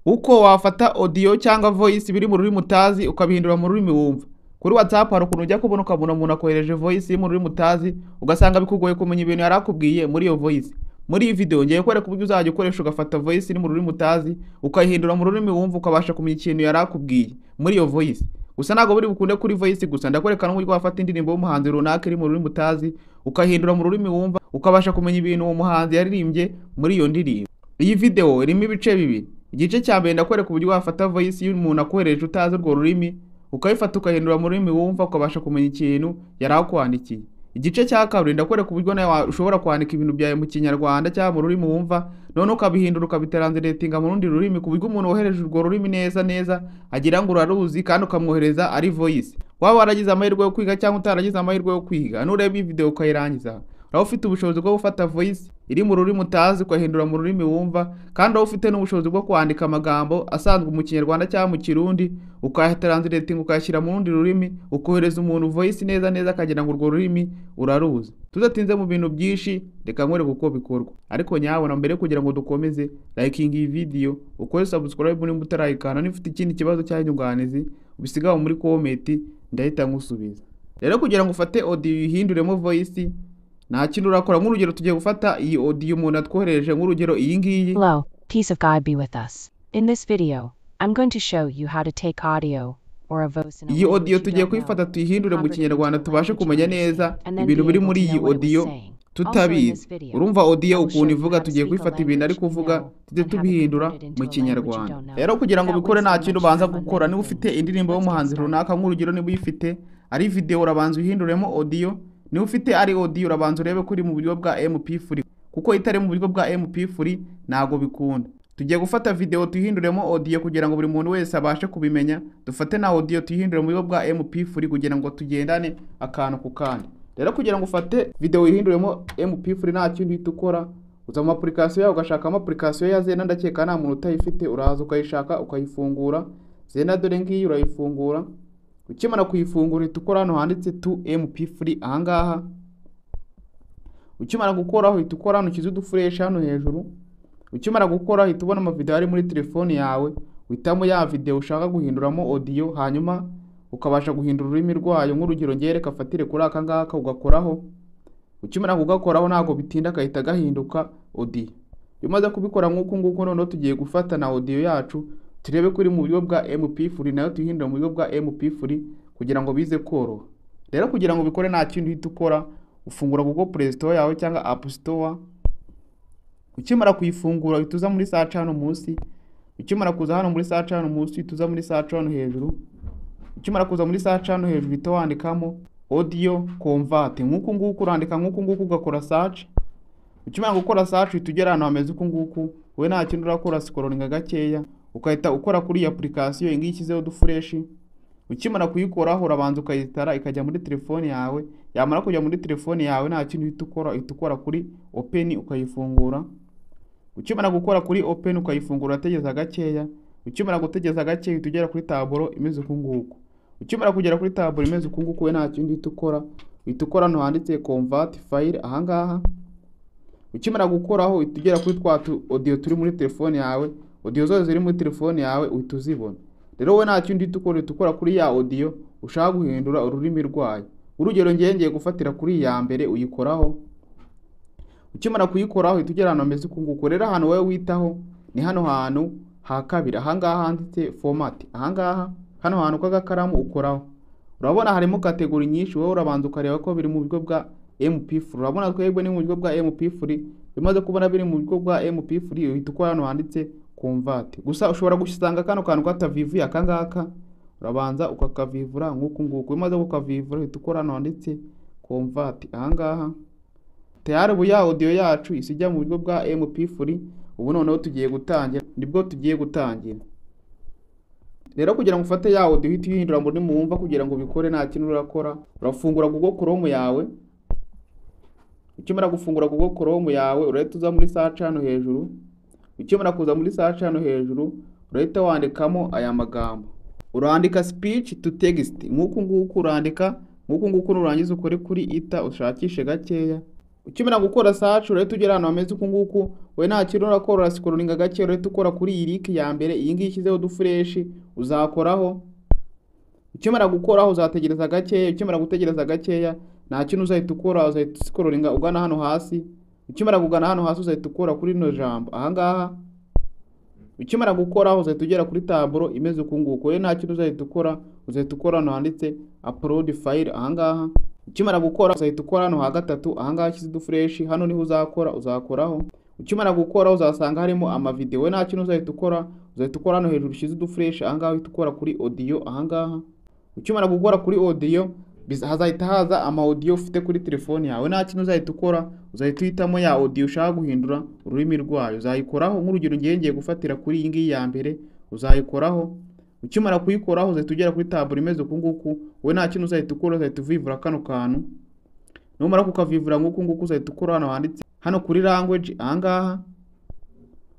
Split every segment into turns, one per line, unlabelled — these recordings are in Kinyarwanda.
uko wafata audio cyangwa voice biri mu rurimi utazi ukabihindura mu rurimi wumva. Kuri WhatsApp hari ukuntu ujya kubona ukabona umuntu akohereje voice mu rurimi utazi ugasanga bikugoye kumenya ibintu yarakubwiye muri iyo voice. Muri iyi video ngiye kwereka uburyo uzajya ukoresha ugafata voice iri mu rurimi utazi ukayihindura mu rurimi wumva ukabasha kumenya ikintu yarakubwiye muri iyo voice. Gusa ntago buri bukunde kuri voice gusa, ndakwereka n'uburyo wafata indirimbo y'umuhanzi runaka iri mu rurimi utazi ukahindura mu rurimi wumva ukabasha kumenya ibintu uwo muhanzi yaririmbye muri iyo ndirimbo. Iyi video irimo ibice bibiri. Igice cya mbere ndakwereka uburyo wafata voice y'umuntu akohereje utazi urwo rurimi ukayifata ukahindura mu rurimi wumva ukabasha kumenya ikintu yarakwandikiye. Igice cya kabiri ndakwereka uburyo nawe ushobora kwandika ibintu byawe mu Kinyarwanda cyangwa mu rurimi wumva none ukabihindura ukabitranslatinga mu rundi rurimi ku buryo umuntu wohereje urwo rurimi neza agira ngo uraruzi kandi ukamwohereza ari voice. Waba waragize amahirwe yo kwiga cyangwa utaragize amahirwe yo kwiga, nureba iyi video ukayirangiza uraba ufite ubushobozi bwo gufata voice iri mu rurimi utazi ukahindura mu rurimi wumva, kandi uraba ufite n'ubushobozi bwo kwandika amagambo asanzwe mu Kinyarwanda cyangwa mu Kirundi ukayatranslatinga ukayashyira mu rundi rurimi ukohereza umuntu voice neza akagira ngo urwo rurimi uraruzi. Tudatinze mu bintu byinshi reka nkwereke uko bikorwa, ariko nyabona mbere kugira ngo dukomeze liking iyi video ukore subscribe nimba utarayikana, nifite ikindi kibazo cy'inyunganizi ubisigaho muri comment ndahita ngusubiza. Rero kugira ngo ufate audio uyihinduremo voice nta kintu urakora. Nk'urugero tugiye gufata iyi audio umuntu atwohereje, nk'urugero iyi ngiyi.
Hello, peace of God be with us. In this video, I'm going to show you how to take audio or a voice in a
iyi audio tugiye kuyifata tuyihindure mu Kinyarwanda tubashe kumenya neza ibintu biri muri iyi audio tutabizi. Urumva audio ukuntu ivuga, tugiye kuyifata ibintu ari kuvuga tujye tubihindura mu Kinyarwanda. Rero kugira ngo bikore nta kintu ubanza gukora. Niba ufite indirimbo y'umuhanzi runaka, nk'urugero niba uyifite ari video urabanza uyihinduremo audio, niba ufite ari audio urabanza urebe kuri mu buryo bwa MP3 kuko itari mu buryo bwa MP3 ntago bikunda. Tugiye gufata video tuyihinduremo audio kugira ngo buri muntu wese abashe kubimenya. Dufate na audio tuyihindure mu buryo bwa MP3 kugira ngo tugendane akantu ku kandi. Rero kugira ngo ufate video uyihinduremo MP3 nta kintu uhita ukora, uza mu application yawe ugashaka application ya Zena, ndakeka nta muntu utayifite, uraza ukayishaka ukayifungura. Zena dore ngiyi urayifungura. Ukimara kuyifungura uhita ukora hano handitse to MP3 ahangaha. Ukimara gukora uhita ukora hano kizu dufuresha hano hejuru. Ukimara gukora uhita ubona amavideo ari muri telefone yawe, uhitamo ya video ushaka guhinduramo audio, hanyuma ukabasha guhindura ururimi rwayo. Nk'urugero ngiye reka fatire kuri aka ngaka ugakoraho. Ukimara kugakoraho ntago bitinda kahita gahinduka audio. Iyo umaze kubikora nk'uko nguko noneho tugiye gufata na audio yacu turebe kuri mu buryo bwa MP3 nayo tuyihindura mu buryo bwa MP3 kugira ngo bize koroha. Rero kugira ngo bikore nta kintu uhita ukora, ufungura Google Play Store yawe cyangwa App Store. Ukimara kuyifungura uhita uza muri search hano munsi. Ukimara kuza hano muri search hano munsi uhita uza muri search hano hejuru. Ukimara kuza muri search hano hejuru uhita wandikamo audio convert. Nk'uko nguko urandika nk'uko nguko ugakora search. Ukimara gukora search uhita ugera hano hameze uko nguko, we nta kintu urakora, scrolling gakeya ukahita ukora kuri iyi application ingiyi ikizeho dufureshi. Ukimara kuyikoraho urabanza ukayitara ikajya muri telefone yawe. Yamara kujya muri telefone yawe nta kintu uhita ukora kuri open ukayifungura. Ukimara gukora kuri open ukayifungura ategeza gakeya. Ukimara gutegeza gakeya uhita ugera kuri taburo imeze uko nguko. Ukimara kugera kuri taburo imeze uko nguko we nta kintu uhita ukora, uhita ukora hano handitse convert file ahangaha. Ukimara gukoraho uhita ugera kuri twa audio turi muri telefone yawe. Audio zose ziri muri telefone yawe uhita uzibona. Rero we nta kintu uhita ukora kuri ya audio ushaka guhindura ururimi rwayo. Urugero ngiye gufatira kuri ya mbere uyikoraho. Ukimara kuyikoraho uhita ugera hano hameze uko nguko. Rero hano wowe witaho ni hano hantu ha kabiri ahangaha handitse format ahangaha, hano hantu k'agakaramu ukoraho. Urabona harimo kategori nyinshi, wowe urabanza ukareba ko biri mu buryo bwa MP3. Urabona twebwe ni mu buryo bwa MP3. Bimaze kubona biri mu buryo bwa MP3 uhita ukora hano handitse convert. Gusa ushobora gusanga kano kantu katavivuye akangaka, urabanza ukakavivura nk'uko nguko. Bimaze kukavivura uhita ukora hano handitse convert ahangaha. Tayari buya audio yacu isijya mu buryo bwa MP3. Ubu noneho tugiye gutangira, nibwo tugiye gutangira. Rero kugira ngo ufate ya audio uhita uyihindura ngo nimwumva kugira ngo bikore nta kintu urakora, urafungura Google Chrome yawe. Ukimara gufungura Google Chrome yawe urahita uza muri search hano hejuru. Ukimara kuza muri search hano hejuru urahita wandikamo aya magambo. Urandika speech to text nk'uko nguko urandika, nk'uko nguko nurangiza ukore kuri ita ushakishe gakeya. ukimara gukora search urahita ugera ahantu hameze uku nguku, we nta kintu urakora, urascrollinga gake urahita ukora kuri iyi link ya mbere, iyi ngiyi ishyizeho udufresh uzakoraho. Ukimara gukoraho uzategereza gakeya, ukimara gutegereza gakeya nta kintu uzahita ukora, uzahita scrollinga ugana hano hasi. Ukimara kugana hano hasi uzahita ukora kuri no jambo aha ngaha. Ukimara gukoraho uzahita ugera kuri taburo imeze uku nguku, we nta kintu uzahita ukora, uzahita ukora hano handitse upload file aha ngaha. Ukimara gukora uzahita ukora hano ha gatatu aha ngaha shyize udufresh, hano niho uzakoraho. Ukimara gukora uzasanga harimo amavideo, we nta kintu uzahita ukora, uzahita ukora hano hejuru shyize udufresh aha ngaha, uhita ukora kuri audio aha ngaha. Ukimara gukora kuri audio hazahita haza ama audio ufite kuri telefone yawe, nta kintu uzahita ukora, uzahita uhitamo ya audio ushaka guhindura ururimi rwayo, uzayikoraho. Nk'urugero ngiye gufatira kuri iyi ngiyi ya mbere, uzayikoraho. Ukimara kuyikoraho uzahita ugera kuri taburo imeze uku nguku, we nta kintu uzahita ukora, uzahita uvivura kano kantu. Numara kukavivura nguku nguku uzahita ukora hano handitse hano kuri language aha ngaha.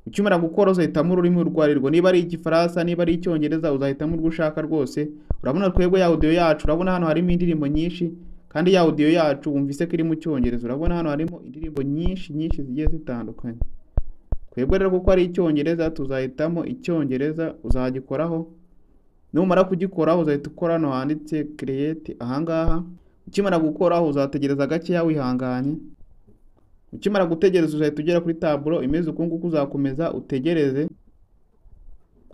Ukimara gukora uzahitamo ururimi urwarirwo, niba ari igifaransa, niba ari icyongereza, uzahitamo urwo ushaka rwose. Urabona twebwe ya audio yacu, urabona hano harimo indirimbo nyinshi, kandi ya audio yacu wumvise ko iri mu cyongereza. Urabona hano harimo indirimbo nyinshi zigiye zitandukanye. Twebwe rero kuko ari icyongereza tuzahitamo icyongereza, uzagikoraho. Numara kugikoraho uzahita ukora hano handitse create aha ngaha. Ukimara gukoraho uzategereza gakeya wihanganye. Ukimara gutegereza uzahita ugera kuri taburo imeze uku nguku, uzakomeza utegereze.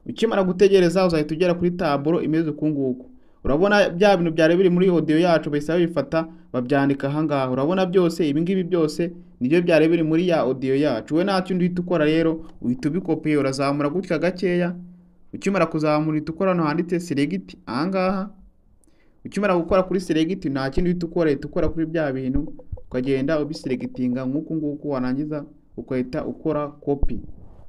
Ukimara gutegereza uzahita ugera kuri taburo imeze uku nguku. Urabona bya bintu byari biri muri audio yacu bahise bifata babyandika aha ngaha. Urabona byose ibi ngibi byose nibyo byari biri muri ya audio yacu. We nta kindi uhita ukora rero, uhita ubikopiye urazamura gutya gakeya. Ukimara kuzamura uhita ukora hano handitse select aha ngaha. Ukimara gukora kuri select nta kindi uhita ukora, uhita ukora kuri bya bintu ukagenda ubiselectinga nk'uku nguku, warangiza ukahita ukora copy.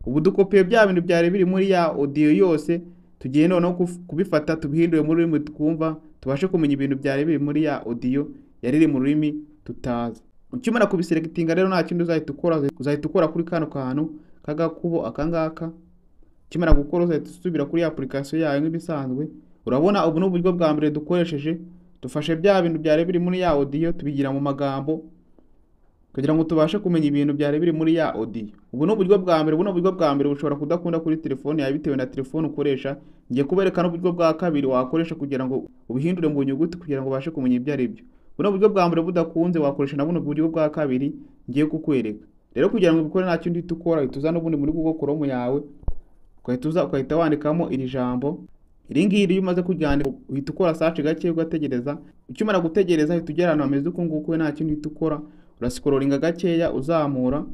Ubu dukopiye bya bintu byari biri muri ya audio yose, tugiye noneho kubifata tubihindure muri rurimi twumva, tubashe kumenya ibintu byari biri muri ya audio yari iri mu rurimi tutazi. Ukimara kubiselectinga rero nta kindi uzahita ukora, uzahita ukora kuri kano kantu kagakubo akangaka. Ukimara gukora uzahita usubira kuri application yayo nk'ibisanzwe. Urabona ubu n'uburyo bwa mbere dukoresheje, dufashe bya bintu byari biri muri ya audio tubigira mu magambo kugira ngo tubashe kumenya ibintu byari biri muri ya audio. Ubu n'uburyo bwa mbere, buno buryo bwa mbere bushobora kudakunda kuri telefone yawe bitewe na telefone ukoresha. Ngiye kubereka n'uburyo bwa kabiri wakoresha kugira ngo ubihindure mu nyuguti kugira ngo ubashe kumenya ibyo ari byo. Buno buryo bwa mbere budakunze wakoresha na buno buryo bwa kabiri ngiye kukwereka. Rero kugira ngo ubikore nta kindi uhita ukora, uhita uza n'ubundi muri Google Chrome yawe, ukahita wandikamo iri jambo. Iri ngiri iyo umaze kuryandika uhita ukora search gake ugategereza. Ukimara gutegereza uhita ugera ahantu hameze uku nguku, nta kindi uhita ukora, urascrollinga gakeya uzamura.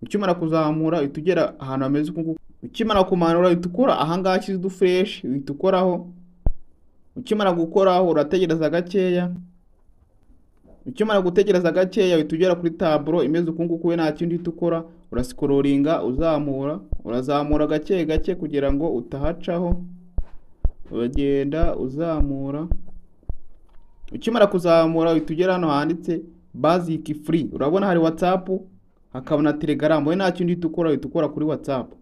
Ukimara kuzamura uhita ugera ahantu hameze uku nguku. Ukimara kumanura uhita ukora aha ngaha shyize udufresh uhita ukoraho. Ukimara gukoraho urategereza gakeya. Ukimara gutegereza gakeya uhita ugera kuri taburo imeze uku nguku, we nta kindi uhita ukora, urascrollinga uzamura, urazamura gake gake kugira ngo utahacaho, uragenda uzamura. Ukimara kuzamura uhita ugera hano handitse basic free. Urabona hari WhatsApp hakaba na Telegram, we nta kindi uhita ukora, uhita ukora kuri WhatsApp.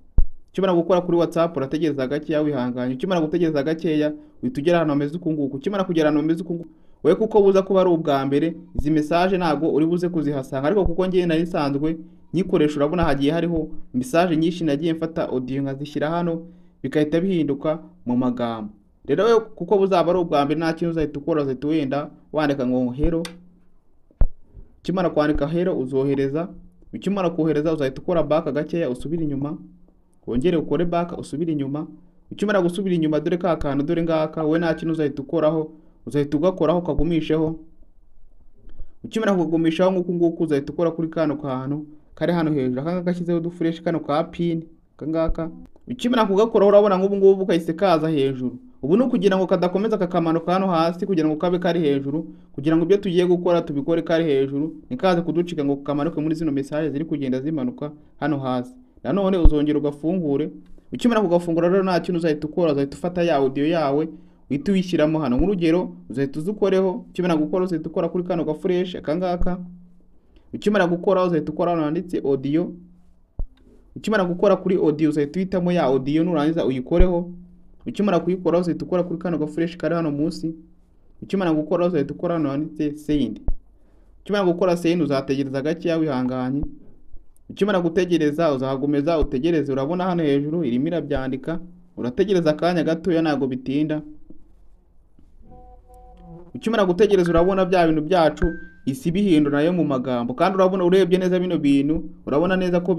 Ukimara gukora kuri WhatsApp urategereza gakeya wihanganye. Ukimara gutegereza gakeya uhita ugera hano hameze uku nguku. Ukimara kugera hano hameze uku nguku, we kuko buza kuba ari ubwa mbere izi message ntago uri buze kuzihasanga, ariko kuko ngiye nari sanzwe nyikoresha urabona hagiye hariho message nyinshi nagiye mfata audio nkazishyira hano bikahita bihinduka mu magambo. Rero we kuko buzaba ari ubwa mbere nta kintu uzahita ukora, uzahita wenda wandika ngo hello. Ukimara kwandika hello uzohereza. Ukimara kohereza uzahita ukora back gakeya usubira inyuma, wongere ukore back usubira inyuma. Ukimara gusubira inyuma dore ka kantu dore ngaka, we nta kintu uzahita ukoraho, uzahita ugakoraho kagumisheho. Ukimara kugumishaho nk'uku nguku uzahita ukora kuri kano kantu kari hano hejuru akanga gashyizeho udufresh kano ka pin kangaka. Ukimara kugakoraho urabona nk'ubu ngubu kahise kaza hejuru. Ubu ni kugira ngo kadakomeza kakamanuka hano hasi, kugira ngo kabe kari hejuru, kugira ngo ibyo tugiye gukora tubikore kari hejuru, nikaze kuducika ngo kamanuke muri zino message ziri kugenda zimanuka hano hasi. Nanone uzongera ugafungure. Ukimara kugafungura rero nta kintu uzahita ukora, uzahita ufata ya audio yawe uhita uyishyiramo hano. Nk'urugero uzahita uzukoreho. Ukimara gukora uzahita ukora kuri kano ga fresh akangaka. Ukimara gukora uzahita ukora hano handitse audio. Ukimara gukora kuri audio uzahita uhitamo ya audio nurangiza uyikoreho. Ukimara kuyikora uzahita ukora kuri kano ga fresh kari hano munsi. Ukimara gukora uzahita ukora hano handitse send. ukimara gukora send uzategereza gakeya wihanganye. Ukimara gutegereza uzagumeza utegereze, urabona hano hejuru irimo irabyandika, urategereza akanya gatoya ntago bitinda. Ukimara gutegereza urabona bya bintu byacu isi bihindura nayo mu magambo, kandi urabona urebye neza bino bintu urabona neza ko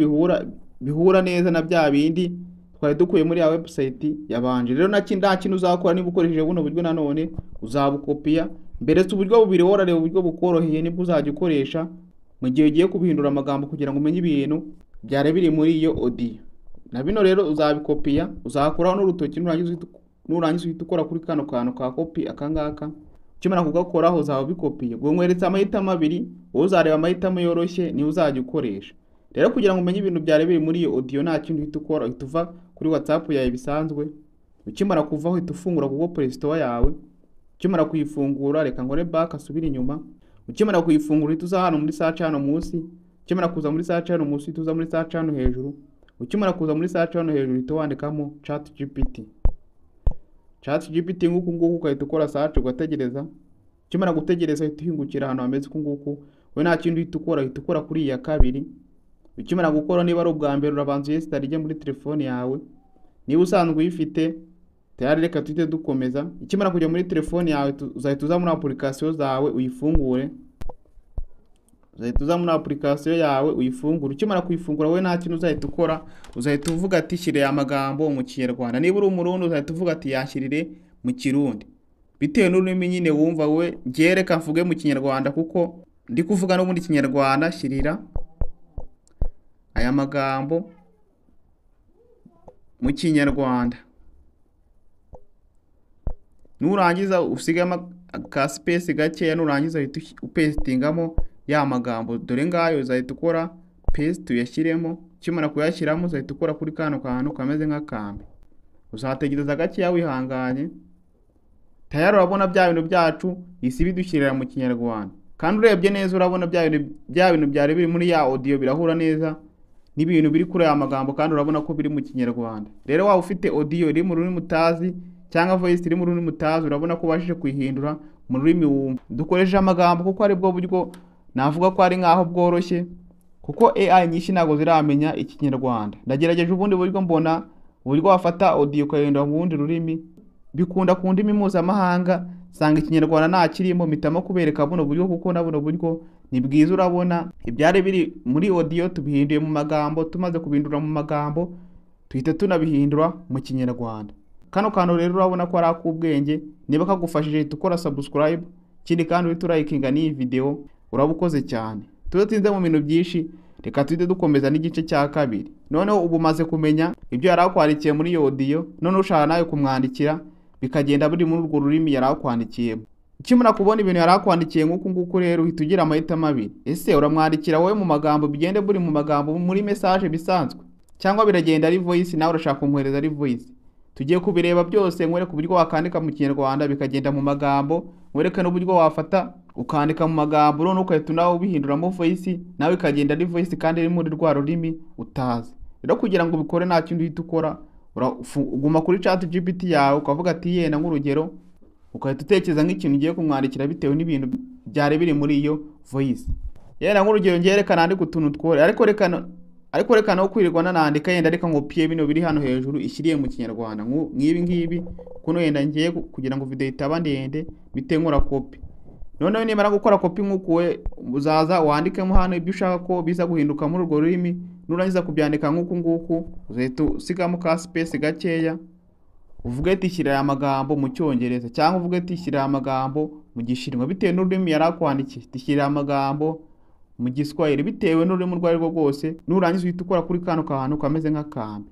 bihura neza na bya bindi twari dukuye muri ya website yabanje. Rero nta kintu uzakora niba ukoresheje buno buryo, nanone uzabukopiya. Mbere uburyo bubiri worareba uburyo bukoroheye nibwo uzajya ukoresha mu gihe ugiye kubihindura amagambo kugira ngo umenye ibintu byare biri muri iyo audio. Na bino rero uzabikopiya, uzakuraho n'urutoki nurangiza uhita ukora kuri kano kantu ka copy akangaka. Ukimara kugakoraho uzabikopiye. Ngo nkweretse amahitamo abiri, wowe uzareba amahitamo yoroshye ni uzajya ukoresha. Rero kugira ngo umenye ibintu byare biri muri iyo audio nta kintu uhita ukora, uhita uva kuri WhatsApp yawe bisanzwe. Ukimara kuvaho uhita ufungura Google Play Store yawe. Ukimara kuyifungura reka ngore back asubira inyuma. Ukimara kuyifungura uhita uza hano muri search hano munsi. Ukimara kuza muri search hano munsi uhita uza muri search hano hejuru. Ukimara kuza muri search hano hejuru uhita wandikamo ChatGPT. ChatGPT nguku ugahita ukora search ugategereza. Ukimara gutegereza uhita uhingukira hano hameze nguku. We nta kintu uhita ukora kuri iya kabiri. Ukimara gukora niba ari ubwa mbere urabanza uyinstall ije muri telefone yawe. Niba usanzwe uyifite tayari reka tuhite dukomeza. Ukimara kujya muri telefone yawe uzahita uza muri application zawe uyifungure. Uzahita uza muri application yawe uyifungura. Ukimara kuyifungura we nta kintu uzahita ukora, uzahita uvuga ati shyire amagambo mu Kinyarwanda. Niba uri umurundi uzahita uvuga ati yashyirire mu Kirundi. Bitewe n'ururimi nyine wumva we, ngiye reka mvuge mu Kinyarwanda kuko ndi kuvuga no muri Kinyarwanda. Shyirira aya magambo mu Kinyarwanda. Nurangiza usigama ka space gakeya, nurangiza uhita upastingamo ya magambo. Dore ngayo uzahita ukora paste uyashyiremo. Ukimara kuyashyiramo uzahita ukora kuri kano kantu kameze nk'akambi. Uzategereza gakeya wihanganye. Tayari urabona bya bintu byacu isi bidushyirira mu Kinyarwanda. Kandi urebye neza urabona bya bintu byari biri muri ya audio birahura neza n'ibintu biri kuri aya magambo, kandi urabona ko biri mu Kinyarwanda. Rero waba ufite audio iri mu rurimi utazi cyangwa voice iri mu rurimi utazi, urabona ko ubashije kuyihindura mu rurimi wumva. Dukoresha amagambo kuko ari bwo buryo navuga ko ari nkaho bworoshye, kuko AI nyinshi ntago ziramenya Ikinyarwanda. Ndagerageje ubundi buryo mbona uburyo wafata audio ukayihindura mu bundi rurimi bikunda ku ndimi mpuzamahanga, sanga Ikinyarwanda nta kirimo. Mpitamo kubereka buno buryo kuko na buno buryo ni bwiza. Urabona ibyari biri muri audio tubihinduye mu magambo, tumaze kubindura mu magambo tuhita tunabihindura mu Kinyarwanda. Kano kantu rero urabona ko ari akubwenge. Niba kagufashije tukora subscribe, kindi kandi uhita urayikinga n'iyi video, urabukoze cyane. Tudatinze mu bintu byinshi, reka tuhite dukomeza n'igice cya kabiri. Noneho ubu maze kumenya ibyo yarakwandikiye muri iyo audio, none ushaka nayo kumwandikira bikagenda buri muri urwo rurimi yarakwandikiyemo. Ukimara kubona ibintu yarakwandikiye nguku rero uhita ugira amahitamo abiri. Ese uramwandikira wowe mu magambo bigende buri mu magambo muri message bisanzwe, cyangwa biragenda ari voice nawe urashaka kumwohereza ari voice? Tugiye kubireba byose, nkwereke uburyo wakandika mu Kinyarwanda bikagenda mu magambo, nkwereke n'uburyo wafata ukandika mu magambo none ukahita nawe ubihinduramo voice nawe ikagenda ari voice kandi iri muri rwa rurimi utazi. Rero kugira ngo ubikore nta kintu uhita ukora, uguma kuri ChatGPT yawe ukavuga ati yenda nk'urugero, ukahita utekereza nk'ikintu ugiye kumwandikira bitewe n'ibintu byari biri muri iyo voice. Yenda nk'urugero ngiye reka nandike utuntu twore, ariko reka no kwirirwa nanandika, yenda reka ngopiye bino biri hano hejuru ishyiriye mu Kinyarwanda ngibi kuno, yenda ngiye kugira ngo video itaba ndende bite nkora copy. Noneho nimara gukora copy nk'uko uzaza wandikemo hano ibyo ushaka ko biza guhinduka muri urwo rurimi. Nurangiza kubyandika nk'uku uzahita usigamo ka space gakeya, uvuge ati shyira aya magambo mu Cyongereza, cyangwa uvuge ati shyira aya magambo mu Gishinwa bitewe n'ururimi yarakwandikiye. Shyira aya magambo mu Giswahili bitewe n'ururimi rwari rwo rwose. Nurangiza uhita ukora kuri kano kantu kameze nk'akambi.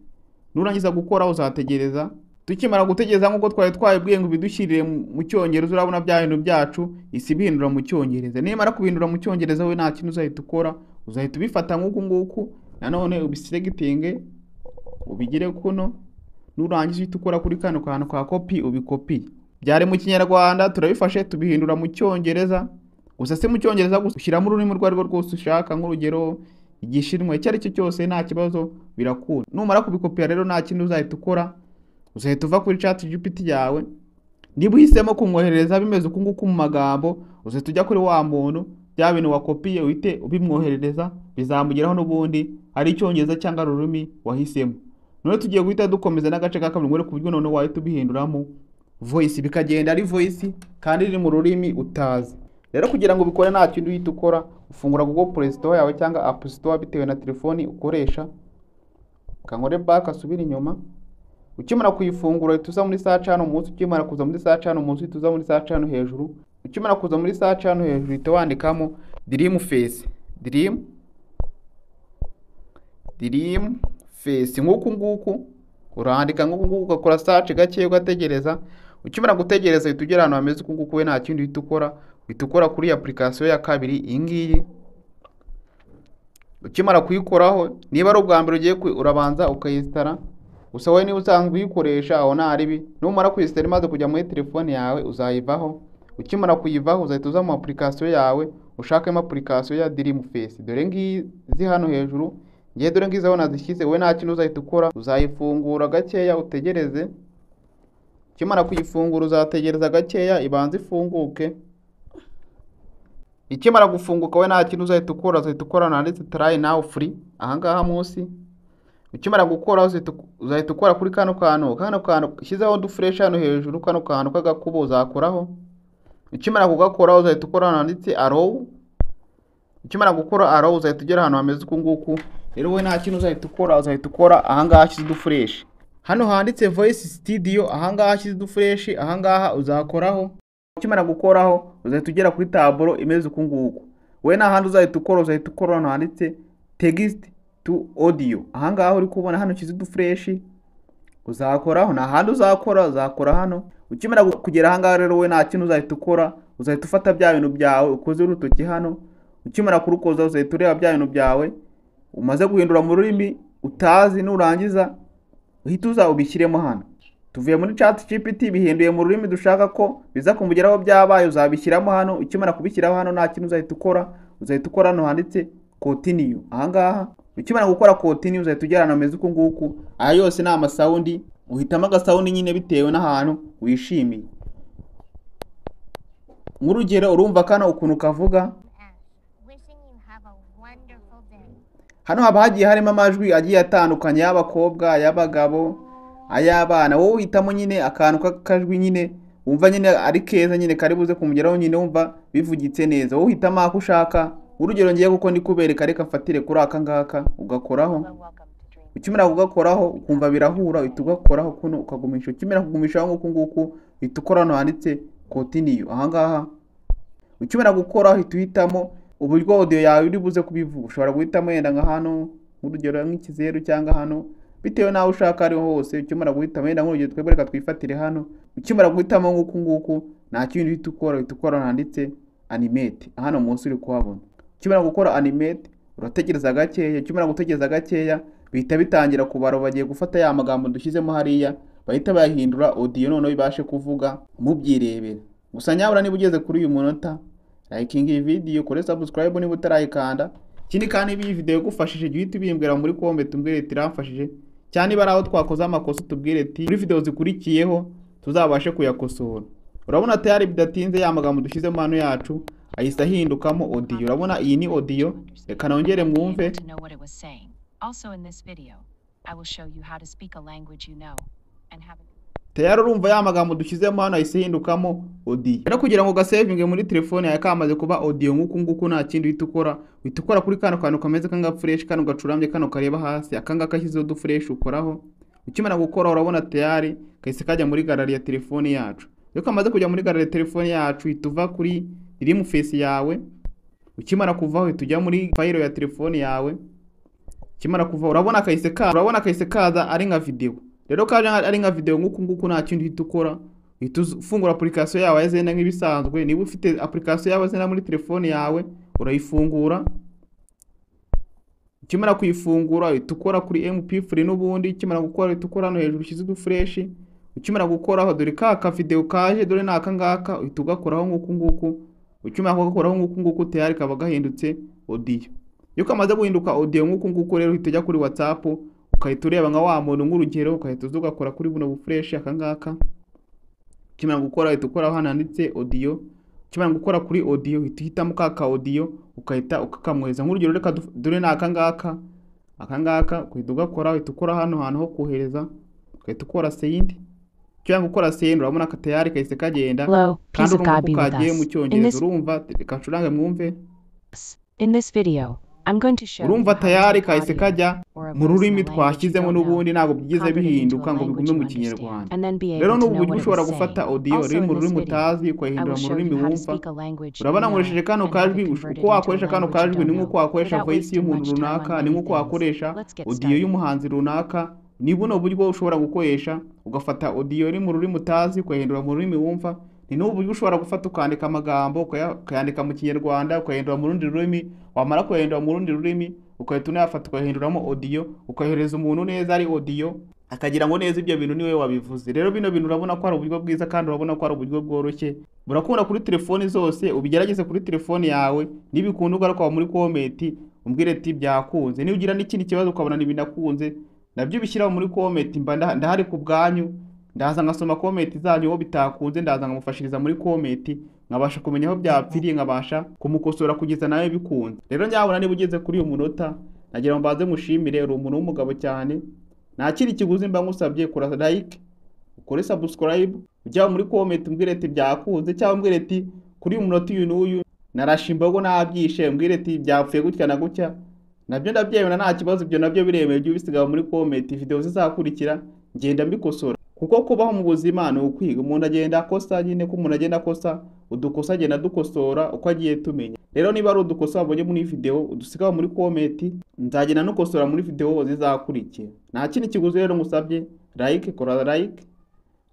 Nurangiza gukora uzategereza. Tukimara gutegereza nk'uko twayibwiye ngo bidushyirire mu Cyongereza, urabona bya bintu byacu isi bihindura mu Cyongereza. Nimara kubindura mu Cyongereza we nta kintu uzahita ukora, uzahita ubifata nk'uku nanone ubisilegitinge ubigire kuno. Nurangiza uhita ukora kuri kano kantu ka copy ubikopiye. Byari mu Kinyarwanda turabifashe tubihindura mu Cyongereza. Gusa se mu Cyongereza ushyiramo ururimi rwari rwo rwose ushaka, nk'urugero Igishinwa icyo ari cyo cyose nta kibazo birakunda. Numara kubikopiya rero nta kintu uzahita ukora, uzahita uva kuri ChatGPT yawe. Niba uhisemo kumwoherereza bimeze uku nguku mu magambo, uzahita ujya kuri wa muntu bya bintu wakopiye uhite ubimwoherereza, bizamugeraho n'ubundi ari icyongereza cyangwa ururimi wahisemo. None tugiye guhita dukomeza n'agace ka kabiri ngwere ku buryo none wahita ubihinduramo voice, bikagenda ari voice kandi iri mu rurimi utazi. Rero kugira ngo bikore nta kintu uhita ukora, ufungura Google Play Store yawe cyangwa App Store bitewe na telefoni ukoresha, ukankore back asubira inyuma. Ukimara kuyifungura ituza muri search hano munsi, ukimara kuza muri search hano munsi ituza muri search hano hejuru. Ukimara kuza muri search hano hejuru ite wandikamo Dream Face, Dream Face nk'uku nguku, urandika nk'uku nguku ugakora search gake ugategereza. Ukimara gutegereza uhita ugera ahantu hameze uku nguku, we nta kindi uhita ukora, uhita ukora kuri application ya kabiri iyi ngiyi. Ukimara kuyikoraho, niba ari ubwa mbere ugiye urabanza ukayinstara, gusa wowe niba usanzwe uyikoresha aho nta ribi, numara kuyinstara imaze kujya muri telefone yawe uzayivaho. Ukimara kuyivaho uzahita uza mu application yawe ushakemo application ya Dream Face, dore ngizi hano hejuru, ngiye dore ngizi aho nazishyize. Wowe nta kintu uzahita ukora, uzayifungura gakeya utegereze. Ukimara kuyifungura uzategereza gakeya ibanze ifunguke. Ikimara gufunguka we nta kintu uzahita ukora, uzahita ukora nanditse try now free ahangaha munsi. Ukimara gukora uzahita ukora kuri kano kantu shyizeho dufresh hano hejuru, kano kantu kagakubo uzakoraho. Ukimara kugakora uzahita ukora nanditse allow. Ukimara gukora allow uzahita ugera ahantu hameze uku nguku. Rero we nta kintu uzahita ukora, uzahita ukora ahangaha shyize dufresh, hano handitse voice studio, ahangaha shyize dufresh, ahangaha uzakoraho. Ukimara gukoraho uzahita ugera kuri taburo imeze uku nguku. We nta handi uzahita ukora, uzahita ukora hano handitse text to audio, ahangaha uri kubona hano shyize dufresh uzakoraho, nta handi uzakora, uzakora hano. Ukimara kugera ahangaha rero we nta kintu uzahita ukora, uzahita ufata bya bintu byawe ukoze urutoki hano. Ukimara kurukoza uzahita ureba bya bintu byawe umaze guhindura mu rurimi utazi, nurangiza uhita uza ubishyiremo hano. Tuvuye muri ChatGPT bihinduye mu rurimi dushaka ko biza kumugeraho byabaye, uzabishyiramo hano. Ukimara kubishyiraho hano nta kintu uzahita ukora, uzahita ukora hano handitse continue ahangaha. Ukimara gukora continue uzahita ugera hano hameze uku nguku. Aya yose ni amasaundi, uhitamo agasaundi nyine bitewe n'ahantu wishimiye. Nk'urugero urumva kano ukuntu kavuga, hano haba hagiye harimo amajwi agiye atandukanye y'abakobwa, y'abagabo, ay'abana. Wowe uhitamo nyine akantu k'akajwi nyine wumva nyine ari keza nyine karibuze kumugeraho nyine wumva bivugitse neza. Wowe uhitamo ako ushaka. Urugero ngiye kuko ndi kubereka, reka mfatire kuri aka ngaka ugakoraho. Ukimara kugakoraho ukumva birahura uhita ugakoraho kuno ukagumisha. Ukimara kugumishaho nk'uku nguku uhita ukora hano handitse continue ahangaha. Ukimara gukora uhita uhitamo uburyo audio yawe uri buze kubivuga. Ushobora guhitamo yenda nka hano nk'urugero nk'ikizeru cyangwa hano bitewe naho ushaka ari hose. Ukimara guhitamo yenda nk'urugero twebwe reka twifatire hano. Ukimara guhitamo nk'uku nguku nta kintu uhita ukora, uhita ukora handitse animate hano munsi uri kuhabona. Ukimara gukora animate urategereza gakeya. Ukimara gutegereza gakeya bihita bitangira kubara, bagiye gufata ya magambo dushyizemo hariya bahita bayahindura audio noneho bibashe kuvuga mubyirebera. Gusa nyabura niba ugeze kuri uyu munota, liking iyi video, kore subscribe niba utarayikanda. Ikindi kandi iyi video igufashije jya uhita ubimbwira muri comment tumbwire ati iramfashije cyane, bari aho twakoze amakosa tubwire ati muri video zikurikiyeho tuzabashe kuyakosora. Urabona tayari bidatinze ya magambo dushyizemo hano yacu ahita ahindukamo audio. Urabona iyi ni audio, reka nongere mwumve.
Also in this video, I will show you how to speak a language you know and have
tayari urumva ya magambo dushyizemo hano ahise hindukamo audio. Rero kugira ngo gasavinge muri telefone yawe kamaze kuba audio nk'uku nguku nta kindi uhita ukora kuri kano kantu kameze kanga fresh, kano gacuramye, kano kareba hasi, akanga kashyizeho du fresh ukoraho. Ukimara gukora urabona tayari kahise kajya muri gallery ya telefone yacu. Iyo kamaze kujya muri gallery ya telefone yacu uhita uva kuri Dream Face yawe. Ukimara kuvaho uhita ujya muri file ya telefone yawe. Ukimara kuva urabona kahise kaza ari nka video. Rero kaje ari nka video nk'uku nguku nta kindi uhita ukora, uhita ufungura application yawe yazenda nk'ibisanzwe. Niba ufite application yawe yazenda muri telefone yawe urayifungura. Ukimara kuyifungura uhita ukora kuri MP3 n'ubundi. Ukimara gukora uhita ukora hano hejuru ushyize du fresh. Ukimara gukoraho dore ka video kaje, dore naka ngaka uhita ugakoraho nk'uku nguku. Ukimara kugakoraho nk'uku nguku tayari kaba gahindutse audio. Iyo kamaze guhinduka audio nk'uku nguku rero uhita ujya kuri WhatsApp ukahita ureba nka wa muntu nk'urugero ukahita ugakora kuri buno bufresh aka ngaka. Ukimara gukora uhita ukora hano handitse audio, ukimara gukora kuri audio uhita uhitamo ka audio ukahita ukakamwohereza. Nk'urugero reka dore n'aka ngaka uhita ugakora, uhita ukora hano hantu ho kohereza, ukahita ukora send. Ukimara gukora send urabona ko tayari kahise kagenda,
Hello,
kandi
peace of
urumva
God
ko
be with
kagiye
us.
mu
In
Cyongereza.
this
Urumva reka ncurange mwumve.
in this video, I'm going to show you
Urumva
how to
tayari
take
kahise
audio
kajya
or a
mu
voice in a
rurimi
language you
twashyizemo
don't know,
n'ubundi ntabwo byigeze
convert it into a
bihinduka ngo
language
bigume
you
mu
understand,
Kinyarwanda.
and then be
Rero
able
ni
to
ubu
know
buryo
what it
ushobora
was
gufata
saying.
audio
Also,
riri mu
in this
rurimi
video,
utazi
I
ukayihindura
will
mu
show
rurimi
you how to
wumva.
speak a language you
Urabona
know
nkoresheje kano
and have it
kajwi,
converted
uko
into a
wakoresha kano
language you
kajwi
don't
ni nk'uko
know.
wakoresha
Without
voice
wasting
y'umuntu
much time on
runaka, ni
many
nk'uko
things,
wakoresha
let's get
audio
started.
y'umuhanzi runaka. Ni buno buryo ushobora gukoresha ugafata audio iri mu rurimi utazi ukayihindura mu rurimi wumva. Ni n'ubu buryo ushobora gufata ukandika amagambo ukayandika mu Kinyarwanda ukayahindura mu rundi rurimi, wamara kuyahindura mu rundi rurimi ukahita unayafata ukayahinduramo audio ukayohereza umuntu neza ari audio akagira ngo neza ibyo bintu niwe wabivuze. Rero bino bintu urabona ko ari uburyo bwiza kandi urabona ko ari uburyo bworoshye, burakunda kuri telefoni zose. Ubigerageze kuri telefoni yawe, nibikunda ugaruka muri comment umbwire ati byakunze. Niba ugira n'ikindi kibazo ukabona ntibinakunze nabyo bishyiraho muri comment, mba ndahari ku bwanyu, ndaza ngasoma comment zanyu. Uwo bitakunze ndaza nkamufashiriza muri comment, nkabasha kumenya aho byapfiriye, nkabasha kumukosora kugeza nawe bikunze. Rero nyabona niba ugeze kuri uyu munota nagira ngo mbaze mushimire, uri umuntu w'umugabo cyane. Nta kindi kiguzi mba ngusabye, kora like, ukore subscribe, ujya muri comment umbwire ati byakunze, cyangwa umbwire ati kuri uyu munota uyu n'uyu narashe imbogo nabyishe, umbwire ati byapfuye gutya na gutya. Nabyo ndabyemera, nta kibazo, ibyo nabyo biremewe. Byo bisigaye muri comment, video zizakurikira ngenda mbikosora. Kuko kubaho mu buzima ni ukwiga, umuntu agenda akosa nyine, ko umuntu agenda akosa udukosa agenda dukosora uko agiye tumenya. Rero niba ari udukosa wabonye muri video udusigaho muri comment, nzagenda nukosora muri video zizakurikira. Nta kindi kiguzi rero ngusabye, like, kora like,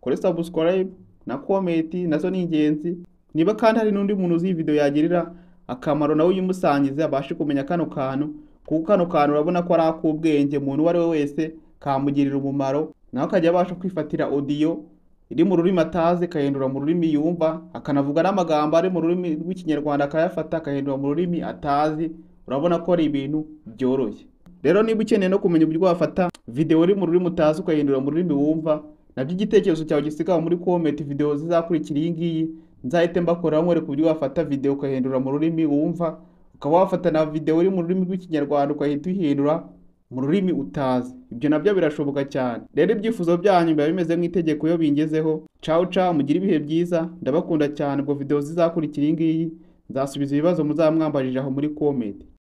kore subscribe na comment, nazo ni ingenzi. Niba kandi hari n'undi muntu uzi video yagirira akamaro nawe uyimusangize abashe kumenya kano kantu, kuko kano kantu urabona ko ari ak'ubwenge. Umuntu uwo ari we wese kamugirira umumaro, nawe akajya abasha kwifatira audio iri mu rurimi atazi akahindura mu rurimi yumva, akanavuga n'amagambo ari mu rurimi rw'Ikinyarwanda akayafata akahindura mu rurimi atazi. Urabona ko ari ibintu byoroshye. Rero niba ukeneye no kumenya uburyo wafata video iri mu rurimi utazi ukahindura mu rurimi wumva, nabyo igitekerezo cyawe gisigaho muri comment. Video zizakurikira iyi ngiyi nzahite mbakora nkwereka uburyo wafata video ukahindura mu rurimi wumva, ukaba wafata na video iri mu rurimi rw'Ikinyarwanda ukahita uyihindura mu rurimi utazi. Ibyo nabyo birashoboka cyane. Rero ibyifuzo byanyu biba bimeze nk'itegeko iyo bingezeho. Ciao, mugire ibihe byiza, ndabakunda cyane. Ubwo video zizakurikira iyi ngiyi nzasubiza ibibazo muzamwambajije aho muri comment.